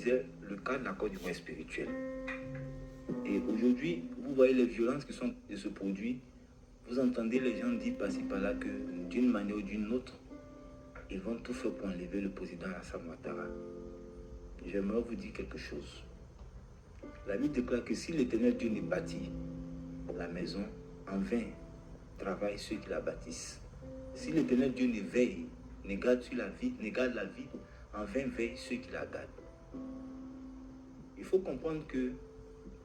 disais, le cas de la Côte d'Ivoire est spirituel. Et aujourd'hui, vous voyez les violences qui se produisent. Vous entendez les gens dire par-ci par-là que d'une manière ou d'une autre, ils vont tout faire pour enlever le président Alassane Ouattara. J'aimerais vous dire quelque chose. La Bible déclare que si l'Éternel Dieu ne bâtit la maison, en vain travaillent ceux qui la bâtissent. Si l'Éternel Dieu ne veille, ne garde la vie, en vain veillent ceux qui la gardent. Il faut comprendre que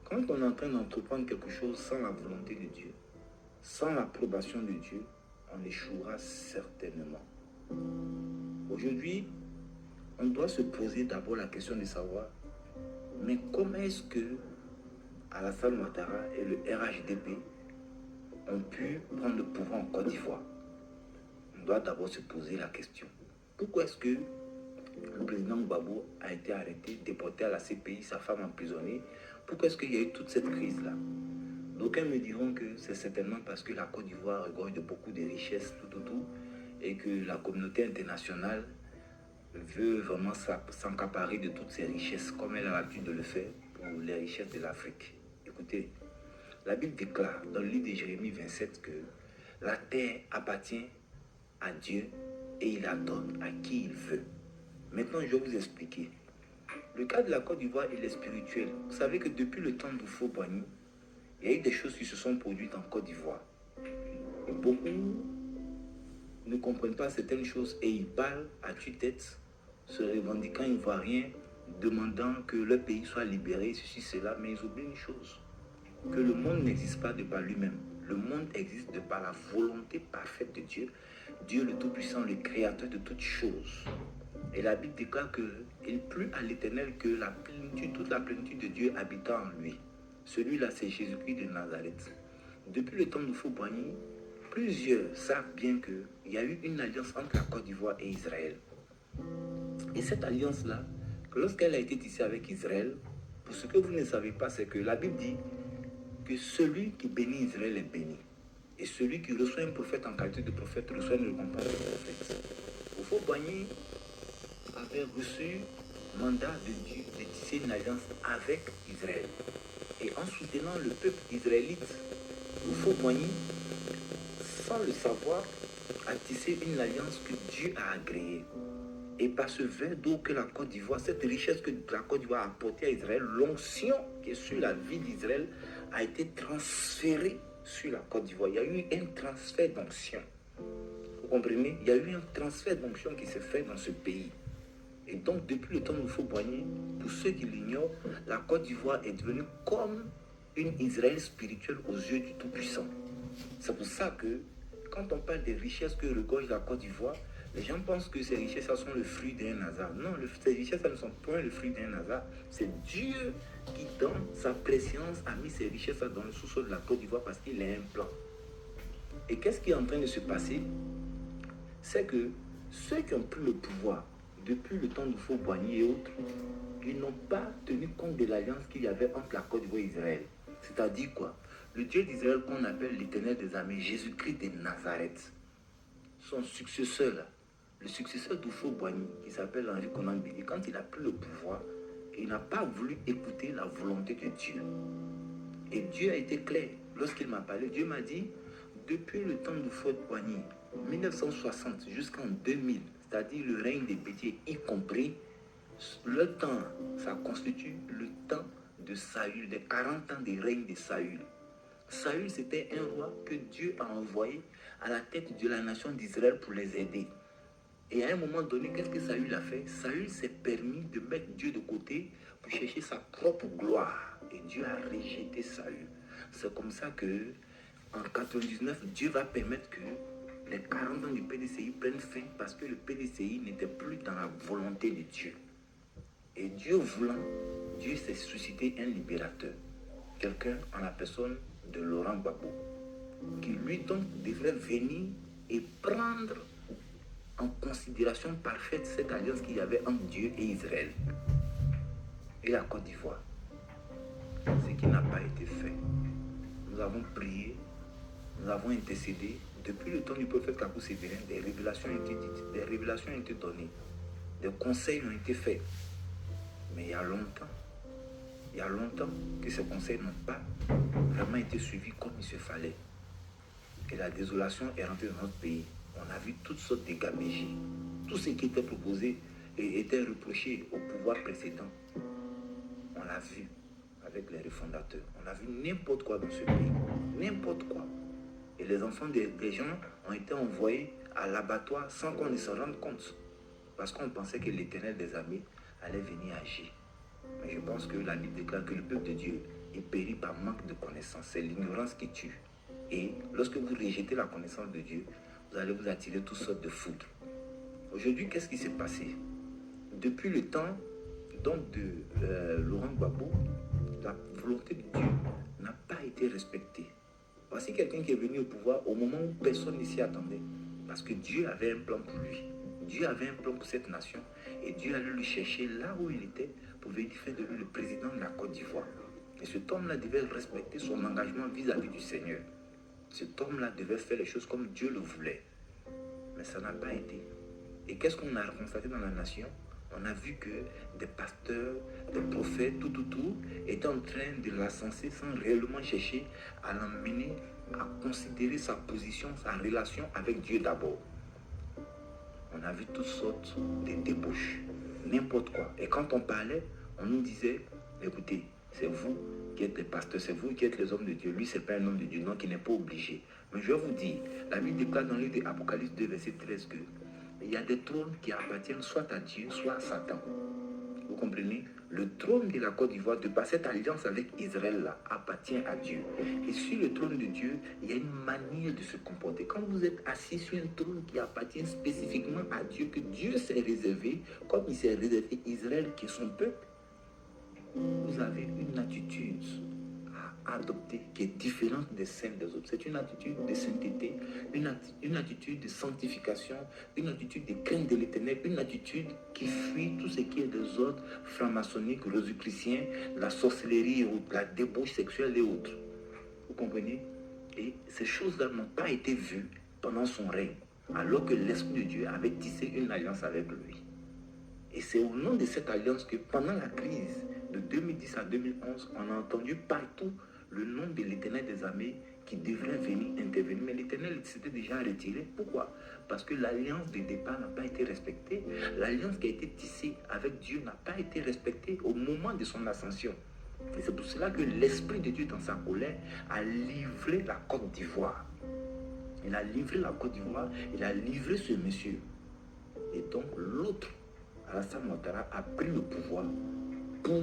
quand on est en train d'entreprendre quelque chose sans la volonté de Dieu, sans l'approbation de Dieu, on échouera certainement. Aujourd'hui, on doit se poser d'abord la question de savoir, mais comment est-ce que Alassane Ouattara et le RHDP ont pu prendre le pouvoir en Côte d'Ivoire? On doit d'abord se poser la question. Pourquoi est-ce que le président Gbagbo a été arrêté, déporté à la CPI, sa femme emprisonnée? Pourquoi est-ce qu'il y a eu toute cette crise-là? D'aucuns me diront que c'est certainement parce que la Côte d'Ivoire regorge de beaucoup de richesses, et que la communauté internationale veut vraiment s'accaparer de toutes ces richesses, comme elle a l'habitude de le faire pour les richesses de l'Afrique. Écoutez, la Bible déclare dans le livre de Jérémie 27 que la terre appartient à Dieu et il la donne à qui il veut. Maintenant, je vais vous expliquer. Le cas de la Côte d'Ivoire, il est spirituel. Vous savez que depuis le temps d'Oufo-Boigny, il y a eu des choses qui se sont produites en Côte d'Ivoire. Et beaucoup ne comprennent pas certaines choses et ils parlent à tue-tête, se revendiquant ivoiriens, demandant que leur pays soit libéré, ceci, cela, mais ils oublient une chose, que le monde n'existe pas de par lui-même. Le monde existe de par la volonté parfaite de Dieu, Dieu le Tout-Puissant, le Créateur de toutes choses. Et la Bible déclare qu'il plut à l'Éternel que la plénitude, toute la plénitude de Dieu habitant en lui. Celui-là, c'est Jésus-Christ de Nazareth. Depuis le temps de Oufo-Boigny, plusieurs savent bien qu'il y a eu une alliance entre la Côte d'Ivoire et Israël. Et cette alliance-là, que lorsqu'elle a été tissée avec Israël, pour ce que vous ne savez pas, c'est que la Bible dit que celui qui bénit Israël est béni. Et celui qui reçoit un prophète en qualité de prophète reçoit une récompense de prophète. Oufo-Boigny avait reçu mandat de Dieu de tisser une alliance avec Israël. Et en soutenant le peuple israélite, Oufo-Boigny, sans le savoir, a tissé une alliance que Dieu a agréée. Et par ce verre d'eau que la Côte d'Ivoire, cette richesse que la Côte d'Ivoire a apportée à Israël, l'onction qui est sur la vie d'Israël a été transférée sur la Côte d'Ivoire. Il y a eu un transfert d'onction. Vous comprenez? Il y a eu un transfert d'onction qui s'est fait dans ce pays. Et donc, depuis le temps où il faut boigner, pour ceux qui l'ignorent, la Côte d'Ivoire est devenue comme une Israël spirituelle aux yeux du Tout-Puissant. C'est pour ça que, quand on parle des richesses que regorge la Côte d'Ivoire, les gens pensent que ces richesses sont le fruit d'un hasard. Non, ces richesses ne sont pas le fruit d'un hasard. C'est Dieu qui, dans sa préscience, a mis ces richesses dans le sous-sol de la Côte d'Ivoire parce qu'il a un plan. Et qu'est-ce qui est en train de se passer? C'est que ceux qui ont pris le pouvoir depuis le temps d'Oufo-Boigny et autres, ils n'ont pas tenu compte de l'alliance qu'il y avait entre la Côte d'Ivoire et Israël. C'est-à-dire quoi? Le Dieu d'Israël qu'on appelle l'Éternel des armées, Jésus-Christ de Nazareth, son successeur là, le successeur d'Oufo-Boigny, qui s'appelle Henri Konan Bédié, quand il a pris le pouvoir, il n'a pas voulu écouter la volonté de Dieu. Et Dieu a été clair. Lorsqu'il m'a parlé, Dieu m'a dit, depuis le temps d'Oufo-Boigny, 1960 jusqu'en 2000, c'est-à-dire le règne des Bédié y compris, le temps, ça constitue le temps de Saül, les 40 ans de règne de Saül. Saül, c'était un roi que Dieu a envoyé à la tête de la nation d'Israël pour les aider. Et à un moment donné, qu'est-ce que Saül a fait? Saül s'est permis de mettre Dieu de côté pour chercher sa propre gloire. Et Dieu a rejeté Saül. C'est comme ça que, en 99, Dieu va permettre que les 40 ans du PDCI prennent fin parce que le PDCI n'était plus dans la volonté de Dieu. Et Dieu voulant, Dieu s'est suscité un libérateur. Quelqu'un en la personne de Laurent Gbagbo, qui lui donc devrait venir et prendre en considération parfaite cette alliance qu'il y avait entre Dieu et Israël et la Côte d'Ivoire. Ce qui n'a pas été fait. Nous avons prié, nous avons intercédé. Depuis le temps du prophète Kakou Sévérin, des révélations ont été dites, des révélations ont été données, des conseils ont été faits. Mais il y a longtemps que ces conseils n'ont pas vraiment été suivis comme il se fallait. Et la désolation est rentrée dans notre pays. On a vu toutes sortes de gabégies. Tout ce qui était proposé et était reproché au pouvoir précédent. On l'a vu avec les refondateurs. On a vu n'importe quoi dans ce pays. N'importe quoi. Et les enfants des gens ont été envoyés à l'abattoir sans qu'on ne s'en rende compte. Parce qu'on pensait que l'Éternel des armées allait venir agir. Mais je pense que la Bible déclare que le peuple de Dieu est péri par manque de connaissance. C'est l'ignorance qui tue. Et lorsque vous rejetez la connaissance de Dieu, vous allez vous attirer toutes sortes de foudres. Aujourd'hui, qu'est-ce qui s'est passé? Depuis le temps donc de Laurent Gbagbo, la volonté de Dieu n'a pas été respectée. Voici quelqu'un qui est venu au pouvoir au moment où personne ne s'y attendait. Parce que Dieu avait un plan pour lui. Dieu avait un plan pour cette nation. Et Dieu allait le chercher là où il était pour venir faire de lui le président de la Côte d'Ivoire. Et cet homme-là devait respecter son engagement vis-à-vis du Seigneur. Cet homme-là devait faire les choses comme Dieu le voulait. Mais ça n'a pas été. Et qu'est-ce qu'on a constaté dans la nation? On a vu que des pasteurs, des prophètes, tout, étaient en train de l'ascenser sans réellement chercher à l'emmener à considérer sa position, sa relation avec Dieu d'abord. On a vu toutes sortes de débauches, n'importe quoi. Et quand on parlait, on nous disait, écoutez, c'est vous qui êtes les pasteurs, c'est vous qui êtes les hommes de Dieu. Lui, c'est pas un homme de Dieu, non, qui n'est pas obligé. Mais je vais vous dire, la Bible déclare dans le livre d'Apocalypse 2, verset 13 que il y a des trônes qui appartiennent soit à Dieu, soit à Satan. Vous comprenez? Le trône de la Côte d'Ivoire, de par cette alliance avec Israël là, appartient à Dieu. Et sur le trône de Dieu, il y a une manière de se comporter. Quand vous êtes assis sur un trône qui appartient spécifiquement à Dieu, que Dieu s'est réservé, comme il s'est réservé Israël qui est son peuple, vous avez une attitude à adopter qui est différente de celle des autres. C'est une attitude de sainteté, une attitude de sanctification, une attitude de crainte de l'Éternel, une attitude qui fuit tout ce qui est des ordres franc-maçonniques, rosicruciens, la sorcellerie, la débauche sexuelle et autres. Vous comprenez? Et ces choses-là n'ont pas été vues pendant son règne, alors que l'Esprit de Dieu avait tissé une alliance avec lui. Et c'est au nom de cette alliance que pendant la crise de 2010 à 2011, on a entendu partout le nom de l'Éternel des armées qui devrait venir intervenir. Mais l'Éternel s'était déjà retiré. Pourquoi? Parce que l'alliance de départ n'a pas été respectée. L'alliance qui a été tissée avec Dieu n'a pas été respectée au moment de son ascension. Et c'est pour cela que l'Esprit de Dieu, dans sa colère, a livré la Côte d'Ivoire. Il a livré la Côte d'Ivoire, il a livré ce monsieur. Et donc l'autre, Alassane Ouattara, a pris le pouvoir pour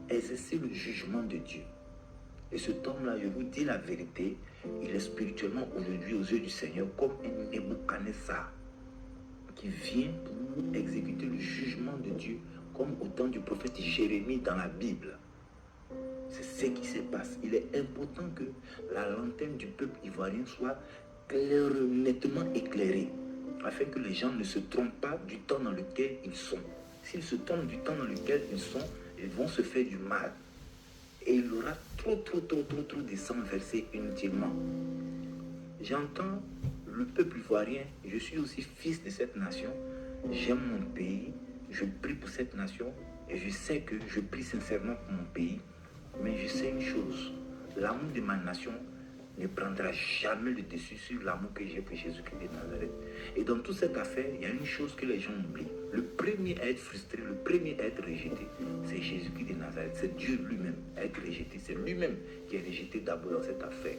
exercer le jugement de Dieu. Et cet homme-là, je vous dis la vérité, il est spirituellement aujourd'hui aux yeux du Seigneur comme un Nebuchadnezzar qui vient pour exécuter le jugement de Dieu comme au temps du prophète Jérémie dans la Bible. C'est ce qui se passe. Il est important que la lanterne du peuple ivoirien soit nettement éclairée, afin que les gens ne se trompent pas du temps dans lequel ils sont. S'ils se trompent du temps dans lequel ils sont, ils vont se faire du mal. Et il y aura trop de sang versé inutilement. J'entends le peuple ivoirien, je suis aussi fils de cette nation, j'aime mon pays, je prie pour cette nation, et je sais que je prie sincèrement pour mon pays, mais je sais une chose, l'amour de ma nation ne prendra jamais le dessus sur l'amour que j'ai pour Jésus-Christ de Nazareth. Et dans toute cette affaire, il y a une chose que les gens oublient. Le premier à être frustré, le premier à être rejeté, c'est Jésus-Christ de Nazareth. C'est Dieu lui-même à être rejeté. C'est lui-même qui est rejeté d'abord dans cette affaire.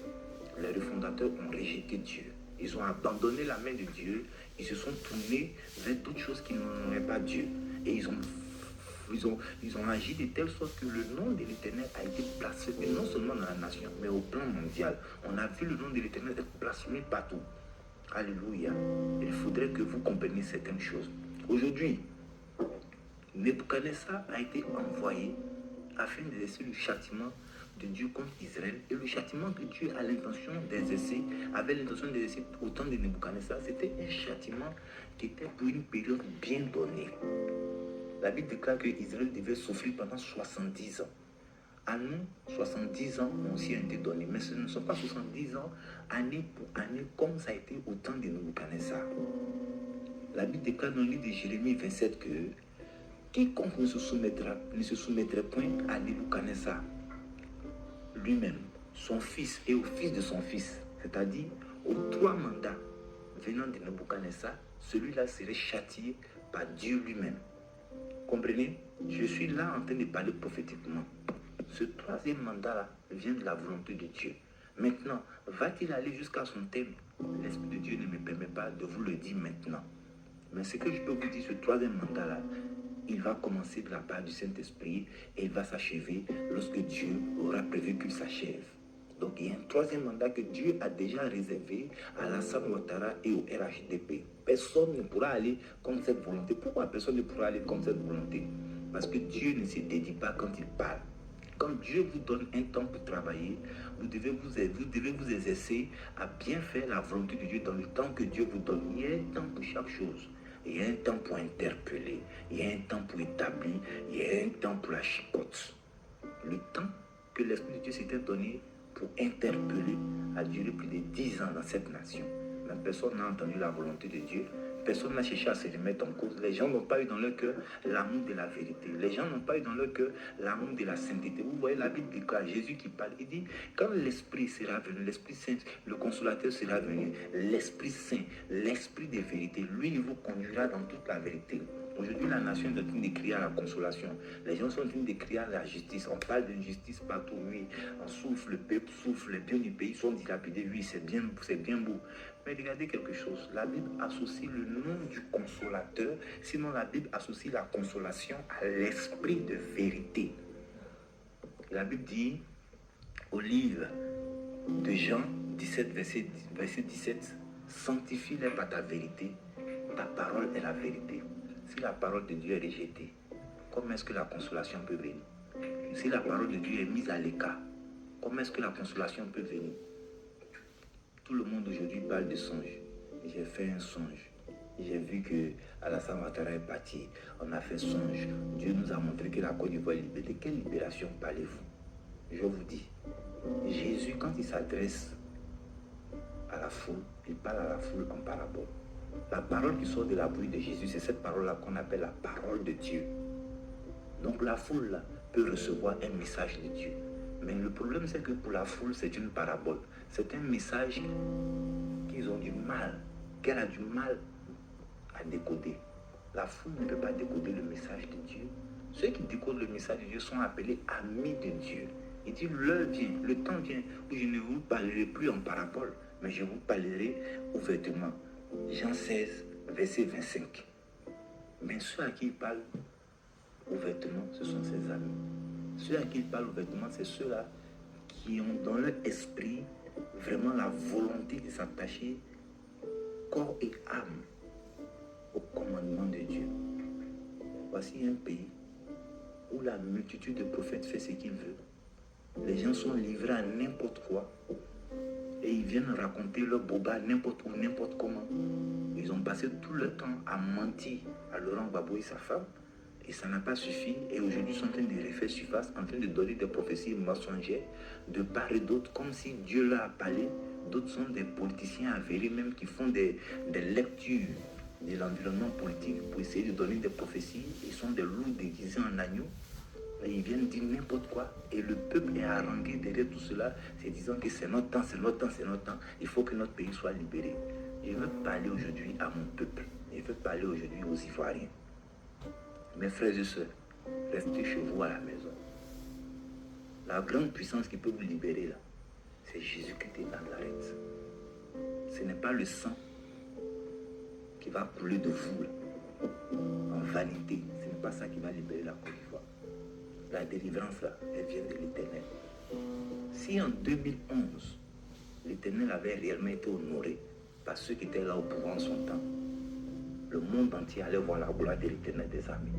Les refondateurs ont rejeté Dieu. Ils ont abandonné la main de Dieu. Ils se sont tournés vers d'autres choses qui n'honoraient pas Dieu. Et ils ont agi de telle sorte que le nom de l'Éternel a été blasphémé, non seulement dans la nation, mais au plan mondial. On a vu le nom de l'Éternel être blasphémé partout. Alléluia. Il faudrait que vous compreniez certaines choses. Aujourd'hui, Nebuchadnezzar a été envoyé afin d'exercer le châtiment de Dieu contre Israël. Et le châtiment que Dieu a l'intention d'exercer, avait l'intention d'exercer au temps de Nebuchadnezzar, c'était un châtiment qui était pour une période bien donnée. La Bible déclare que Israël devait souffrir pendant 70 ans. À nous, 70 ans ont aussi été donnés. Mais ce ne sont pas 70 ans, année pour année, comme ça a été au temps de Nebuchadnezzar. La Bible déclare dans le livre de Jérémie 27 que quiconque ne se soumettrait point à Nebuchadnezzar lui-même, son fils et au fils de son fils, c'est-à-dire aux 3 mandats venant de Nebuchadnezzar, celui-là serait châtié par Dieu lui-même. Comprenez? Je suis là en train de parler prophétiquement. Ce 3e mandat-là vient de la volonté de Dieu. Maintenant, va-t-il aller jusqu'à son thème? L'Esprit de Dieu ne me permet pas de vous le dire maintenant. Mais ce que je peux vous dire, ce 3e mandat-là, il va commencer de la part du Saint-Esprit et il va s'achever lorsque Dieu aura prévu qu'il s'achève. Donc il y a un 3e mandat que Dieu a déjà réservé à Alassane Ouattara et au RHDP. Personne ne pourra aller contre cette volonté. Pourquoi personne ne pourra aller contre cette volonté? Parce que Dieu ne se dédie pas quand il parle. Quand Dieu vous donne un temps pour travailler, vous devez vous exercer à bien faire la volonté de Dieu dans le temps que Dieu vous donne. Il y a un temps pour chaque chose. Il y a un temps pour interpeller, il y a un temps pour établir, il y a un temps pour la chicotte. Le temps que l'Esprit de Dieu s'était donné pour interpeller a duré plus de 10 ans dans cette nation. Mais personne n'a entendu la volonté de Dieu. Personne n'a cherché à se remettre en cause. Les gens n'ont pas eu dans leur cœur l'amour de la vérité. Les gens n'ont pas eu dans leur cœur l'amour de la sainteté. Vous voyez la Bible dit quoi? Jésus qui parle, il dit, quand l'Esprit sera venu, l'Esprit Saint, le Consolateur sera venu, l'Esprit Saint, l'Esprit de vérité, lui, il vous conduira dans toute la vérité. Aujourd'hui, la nation est en train de crier à la consolation. Les gens sont en train de crier à la justice. On parle d'une justice partout, oui. On souffle, le peuple souffle, les biens du pays sont dilapidés, oui, c'est bien beau. Mais regardez quelque chose. La Bible associe le nom du consolateur, sinon la Bible associe la consolation à l'esprit de vérité. La Bible dit au livre de Jean 17, verset 17, sanctifie-les par ta vérité. Ta parole est la vérité. Si la parole de Dieu est rejetée, comment est-ce que la consolation peut venir? Si la parole de Dieu est mise à l'écart, comment est-ce que la consolation peut venir? Tout le monde aujourd'hui parle de songe. J'ai fait un songe. J'ai vu que Alassane Ouattara est parti. On a fait songe. Dieu nous a montré que la Côte d'Ivoire est libérée. De quelle libération parlez-vous? Je vous dis, Jésus, quand il s'adresse à la foule, il parle à la foule en parabole. La parole qui sort de la bouche de Jésus, c'est cette parole-là qu'on appelle la parole de Dieu. Donc la foule là, peut recevoir un message de Dieu. Mais le problème, c'est que pour la foule, c'est une parabole. C'est un message qu'ils ont du mal, qu'elle a du mal à décoder. La foule ne peut pas décoder le message de Dieu. Ceux qui décodent le message de Dieu sont appelés amis de Dieu. Il dit, l'heure vient, le temps vient où je ne vous parlerai plus en parabole, mais je vous parlerai ouvertement. Jean 16, verset 25. Mais ceux à qui il parle ouvertement, ce sont ses amis. Ceux à qui il parle ouvertement, c'est ceux-là qui ont dans leur esprit vraiment la volonté de s'attacher corps et âme au commandement de Dieu. Voici un pays où la multitude de prophètes fait ce qu'il veut. Les gens sont livrés à n'importe quoi et ils viennent raconter leur boba n'importe où, n'importe comment. Ils ont passé tout le temps à mentir à Laurent Gbagbo et sa femme et ça n'a pas suffi. Et aujourd'hui, ils sont en train de refaire surface, en train de donner des prophéties mensongères de part et d'autre, comme si Dieu leur a parlé. D'autres sont des politiciens avérés même qui font des lectures de l'environnement politique pour essayer de donner des prophéties. Ils sont des loups déguisés en agneaux. Et ils viennent dire n'importe quoi. Et le peuple est harangué derrière tout cela, se disant que c'est notre temps, c'est notre temps, c'est notre temps. Il faut que notre pays soit libéré. Je veux parler aujourd'hui à mon peuple. Je veux parler aujourd'hui aux Ivoiriens. Mes frères et sœurs, restez chez vous à la maison. La grande puissance qui peut vous libérer là, c'est Jésus-Christ de Nazareth. Ce n'est pas le sang qui va couler de vous là, en vanité. Ce n'est pas ça qui va libérer la Côte d'Ivoire. La délivrance là, elle vient de l'Éternel. Si en 2011, l'Éternel avait réellement été honoré par ceux qui étaient là au pouvoir en son temps, le monde entier allait voir la gloire de l'Éternel des armées.